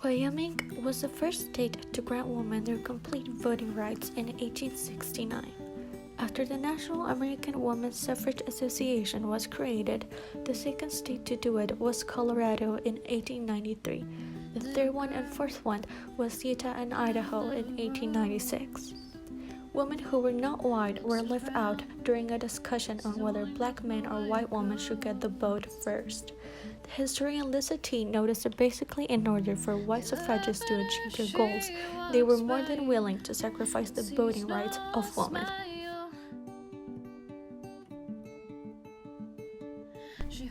Wyoming was the first state to grant women their complete voting rights in 1869. After the National American Women's Suffrage Association was created, the second state to do it was Colorado in 1893. The third one and fourth one was Utah and Idaho in 1896. Women who were not white were left out during a discussion on whether black men or white women should get the vote first. The historian Lisa T. noticed that basically in order for white suffragists to achieve their goals, they were more than willing to sacrifice the voting rights of women.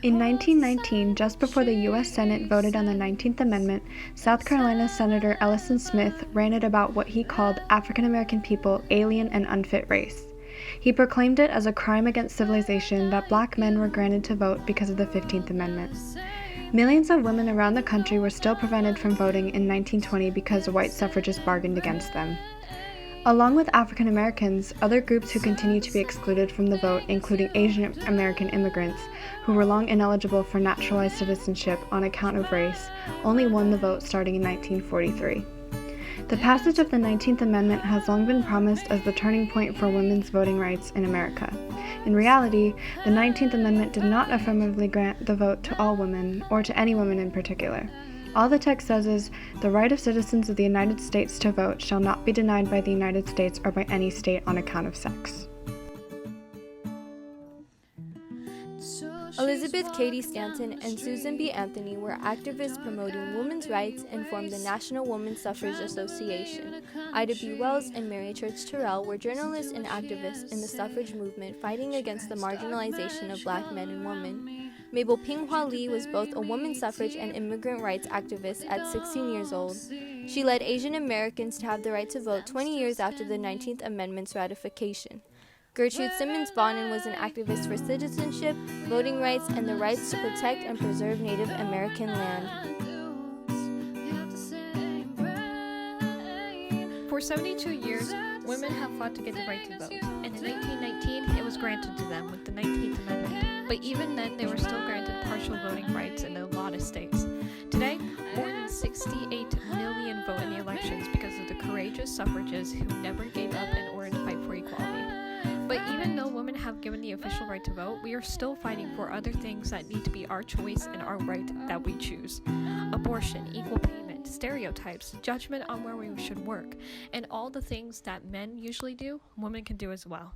In 1919, just before the U.S. Senate voted on the 19th Amendment, South Carolina Senator Ellison Smith ranted about what he called African American people alien and unfit race. He proclaimed it as a crime against civilization that black men were granted to vote because of the 15th Amendment. Millions of women around the country were still prevented from voting in 1920 because white suffragists bargained against them. Along with African Americans, other groups who continue to be excluded from the vote, including Asian American immigrants, who were long ineligible for naturalized citizenship on account of race, only won the vote starting in 1943. The passage of the 19th Amendment has long been promised as the turning point for women's voting rights in America. In reality, the 19th Amendment did not affirmatively grant the vote to all women, or to any woman in particular. All the text says is, the right of citizens of the United States to vote shall not be denied by the United States or by any state on account of sex. Elizabeth Cady Stanton and Susan B. Anthony were activists promoting women's rights and formed the National Women's Suffrage Association. Ida B. Wells and Mary Church Terrell were journalists and activists in the suffrage movement fighting against the marginalization of black men and women. Mabel Pinghua Lee was both a women's suffrage and immigrant rights activist at 16 years old. She led Asian Americans to have the right to vote 20 years after the 19th Amendment's ratification. Gertrude Simmons Bonin was an activist for citizenship, voting rights, and the rights to protect and preserve Native American land. For 72 years, women have fought to get the right to vote, and in 1919 it was granted to them with the 19th Amendment. But even then, they were still granted partial voting rights in a lot of states. Today, more than 68 million vote in the elections because of the courageous suffragists who never gave up in order to fight for equality. But even though women have given the official right to vote, we are still fighting for other things that need to be our choice and our right that we choose. Abortion, equal payment, stereotypes, judgment on where we should work, and all the things that men usually do, women can do as well.